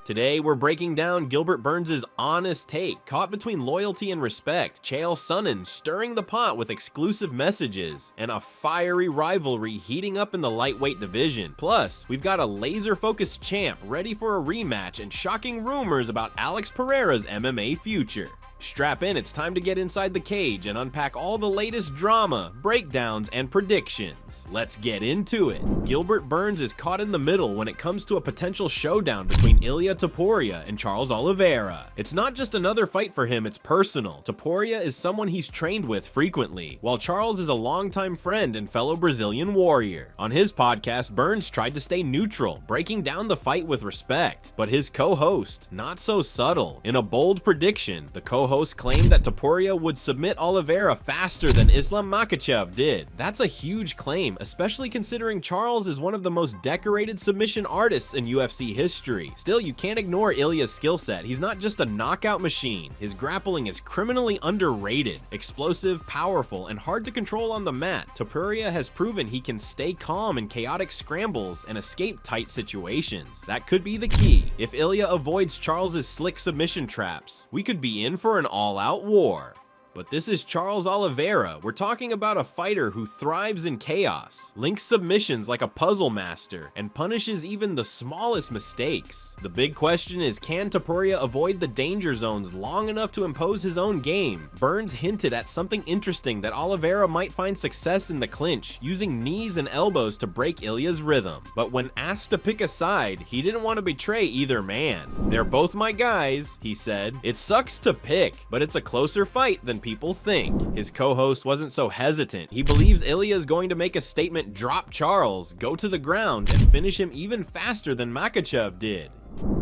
Today, we're breaking down Gilbert Burns' honest take, caught between loyalty and respect, Chael Sonnen stirring the pot with exclusive messages, and a fiery rivalry heating up in the lightweight division. Plus, we've got a laser-focused champ ready for a rematch and shocking rumors about Alex Pereira's MMA future. Strap in, it's time to get inside the cage and unpack all the latest drama, breakdowns, and predictions. Let's get into it. Gilbert Burns is caught in the middle when it comes to a potential showdown between Ilia Topuria and Charles Oliveira. It's not just another fight for him, it's personal. Topuria is someone he's trained with frequently, while Charles is a longtime friend and fellow Brazilian warrior. On his podcast, Burns tried to stay neutral, breaking down the fight with respect. But his co-host, not so subtle. In a bold prediction, the co-host claimed that Topuria would submit Oliveira faster than Islam Makhachev did. That's a huge claim, especially considering Charles is one of the most decorated submission artists in UFC history. Still, you can't ignore Ilia's skill set. He's not just a knockout machine. His grappling is criminally underrated, explosive, powerful, and hard to control on the mat. Topuria has proven he can stay calm in chaotic scrambles and escape tight situations. That could be the key. If Ilia avoids Charles's slick submission traps, we could be in for an all-out war. But this is Charles Oliveira. We're talking about a fighter who thrives in chaos, links submissions like a puzzle master, and punishes even the smallest mistakes. The big question is, can Topuria avoid the danger zones long enough to impose his own game? Burns hinted at something interesting, that Oliveira might find success in the clinch, using knees and elbows to break Ilia's rhythm. But when asked to pick a side, he didn't want to betray either man. "They're both my guys," he said. "It sucks to pick, but it's a closer fight than people think." His co-host wasn't so hesitant. He believes Ilia is going to make a statement, drop Charles, go to the ground, and finish him even faster than Makhachev did.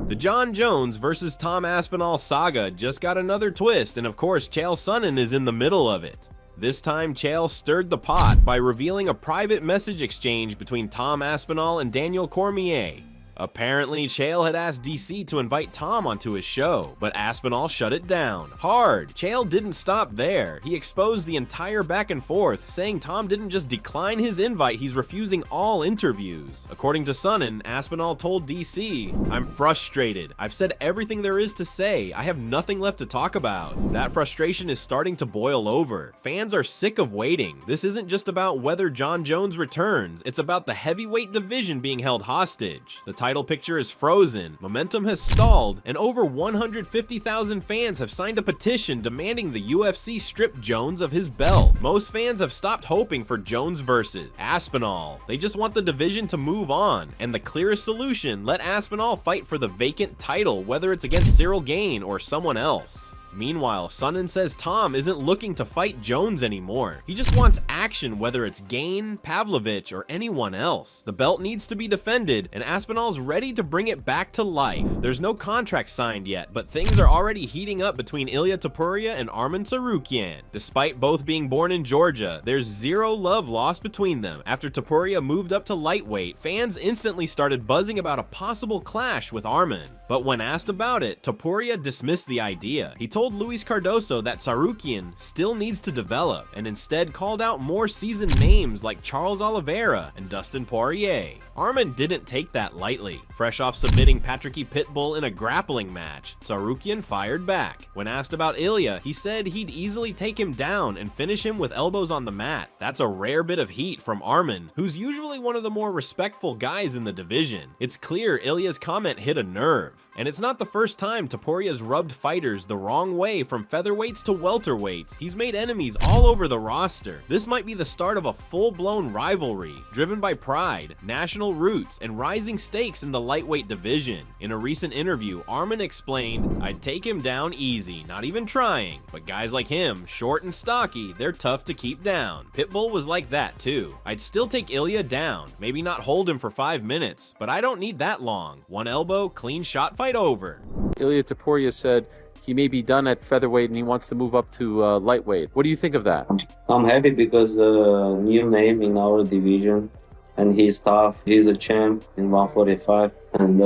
The Jon Jones versus Tom Aspinall saga just got another twist, and of course Chael Sonnen is in the middle of it. This time, Chael stirred the pot by revealing a private message exchange between Tom Aspinall and Daniel Cormier. Apparently, Chael had asked DC to invite Tom onto his show, but Aspinall shut it down hard. Chael didn't stop there. He exposed the entire back and forth, saying Tom didn't just decline his invite, he's refusing all interviews. According to Sonnen, Aspinall told DC, "I'm frustrated. I've said everything there is to say. I have nothing left to talk about." That frustration is starting to boil over. Fans are sick of waiting. This isn't just about whether Jon Jones returns, it's about the heavyweight division being held hostage. The title picture is frozen, momentum has stalled, and over 150,000 fans have signed a petition demanding the UFC strip Jones of his belt. Most fans have stopped hoping for Jones versus Aspinall. They just want the division to move on, and the clearest solution, let Aspinall fight for the vacant title, whether it's against Cyril Gane or someone else. Meanwhile, Sonnen says Tom isn't looking to fight Jones anymore. He just wants action, whether it's Gane, Pavlovich, or anyone else. The belt needs to be defended, and Aspinall's ready to bring it back to life. There's no contract signed yet, but things are already heating up between Ilia Topuria and Arman Tsarukyan. Despite both being born in Georgia, there's zero love lost between them. After Topuria moved up to lightweight, fans instantly started buzzing about a possible clash with Arman. But when asked about it, Topuria dismissed the idea. He told Luis Cardoso that Tsarukyan still needs to develop, and instead called out more seasoned names like Charles Oliveira and Dustin Poirier. Arman didn't take that lightly. Fresh off submitting Patricky Pitbull in a grappling match, Tsarukyan fired back. When asked about Ilia, he said he'd easily take him down and finish him with elbows on the mat. That's a rare bit of heat from Arman, who's usually one of the more respectful guys in the division. It's clear Ilia's comment hit a nerve. And it's not the first time Topuria's rubbed fighters the wrong way from featherweights to welterweights. He's made enemies all over the roster. This might be the start of a full-blown rivalry, driven by pride, national roots, and rising stakes in the lightweight division. In a recent interview, Arman explained, "I'd take him down easy, not even trying. But guys like him, short and stocky, they're tough to keep down. Pitbull was like that too. I'd still take Ilia down, maybe not hold him for 5 minutes, but I don't need that long. One elbow, clean shot, fight over." Ilia Topuria said he may be done at featherweight and he wants to move up to lightweight. What do you think of that? I'm happy because new name in our division, and he's tough. He's a champ in 145, and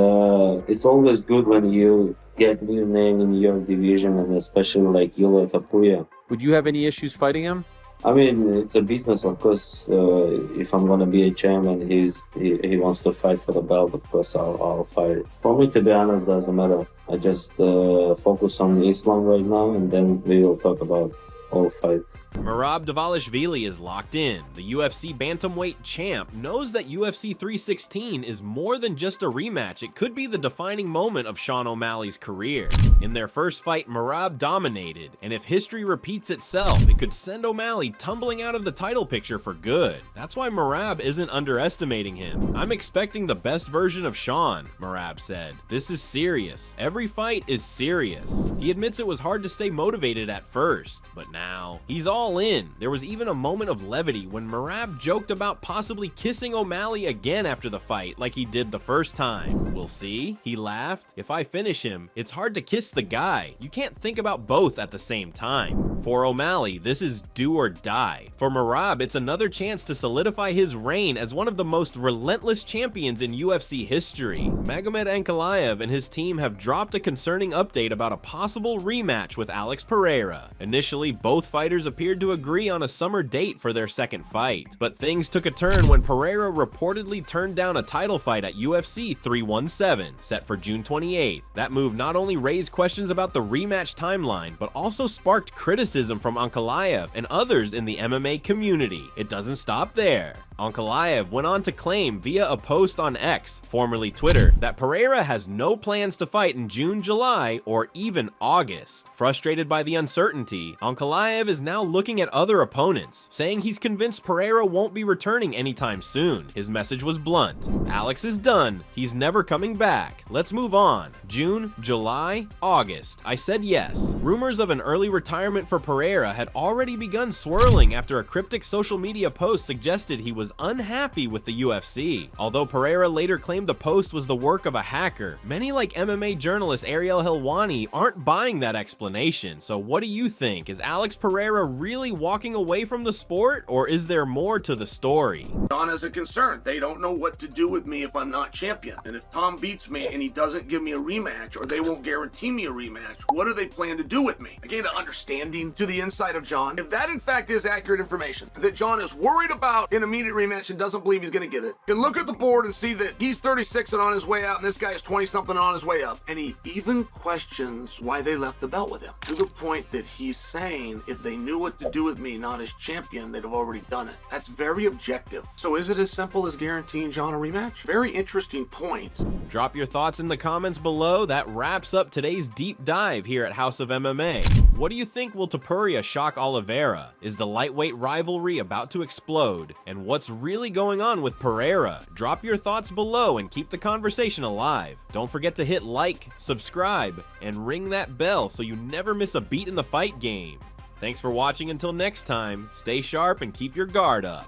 it's always good when you get new name in your division, and especially like Ilia Topuria. Would you have any issues fighting him? I mean, it's a business, of course. If I'm gonna be a champ and he wants to fight for the belt, of course I'll fight. For me, to be honest, doesn't matter. I just focus on Islam right now, and then we will talk about all fights. Merab Dvalishvili is locked in. The UFC bantamweight champ knows that UFC 316 is more than just a rematch. It could be the defining moment of Sean O'Malley's career. In their first fight, Merab dominated, and if history repeats itself, it could send O'Malley tumbling out of the title picture for good. That's why Merab isn't underestimating him. "I'm expecting the best version of Sean," Merab said. "This is serious. Every fight is serious." He admits it was hard to stay motivated at first, but now he's all in. There was even a moment of levity when Merab joked about possibly kissing O'Malley again after the fight like he did the first time. "We'll see," he laughed. "If I finish him, it's hard to kiss the guy. You can't think about both at the same time." For O'Malley, this is do or die. For Merab, it's another chance to solidify his reign as one of the most relentless champions in UFC history. Magomed Ankalaev and his team have dropped a concerning update about a possible rematch with Alex Pereira. Initially, both fighters appeared to agree on a summer date for their second fight, but things took a turn when Pereira reportedly turned down a title fight at UFC 317, set for June 28th. That move not only raised questions about the rematch timeline, but also sparked criticism from Ankalaev and others in the MMA community. It doesn't stop there. Ankalaev went on to claim via a post on X, formerly Twitter, that Pereira has no plans to fight in June, July, or even August. Frustrated by the uncertainty, Ankalaev is now looking at other opponents, saying he's convinced Pereira won't be returning anytime soon. His message was blunt: "Alex is done. He's never coming back. Let's move on. June, July, August. I said yes." Rumors of an early retirement for Pereira had already begun swirling after a cryptic social media post suggested he was unhappy with the UFC. Although Pereira later claimed the post was the work of a hacker, many like MMA journalist Ariel Helwani aren't buying that explanation. So what do you think? Is Alex Pereira really walking away from the sport, or is there more to the story? Don is a concern. They don't know what to do with me if I'm not champion. And if Tom beats me and he doesn't give me a rematch, or they won't guarantee me a rematch, what do they plan to do with me? I gained an understanding to the inside of John. If that in fact is accurate information, that John is worried about an immediate rematch and doesn't believe he's going to get it, can look at the board and see that he's 36 and on his way out, and this guy is 20 something on his way up. And he even questions why they left the belt with him, to the point that he's saying if they knew what to do with me not as champion, they'd have already done it. That's very objective. So is it as simple as guaranteeing John a rematch? Very interesting point. Drop your thoughts in the comments below. That wraps up today's deep dive here at House of MMA. What do you think? Will Topuria shock Oliveira? Is the lightweight rivalry about to explode? And what's really going on with Pereira? Drop your thoughts below and keep the conversation alive. Don't forget to hit like, subscribe, and ring that bell so you never miss a beat in the fight game. Thanks for watching. Until next time, stay sharp and keep your guard up.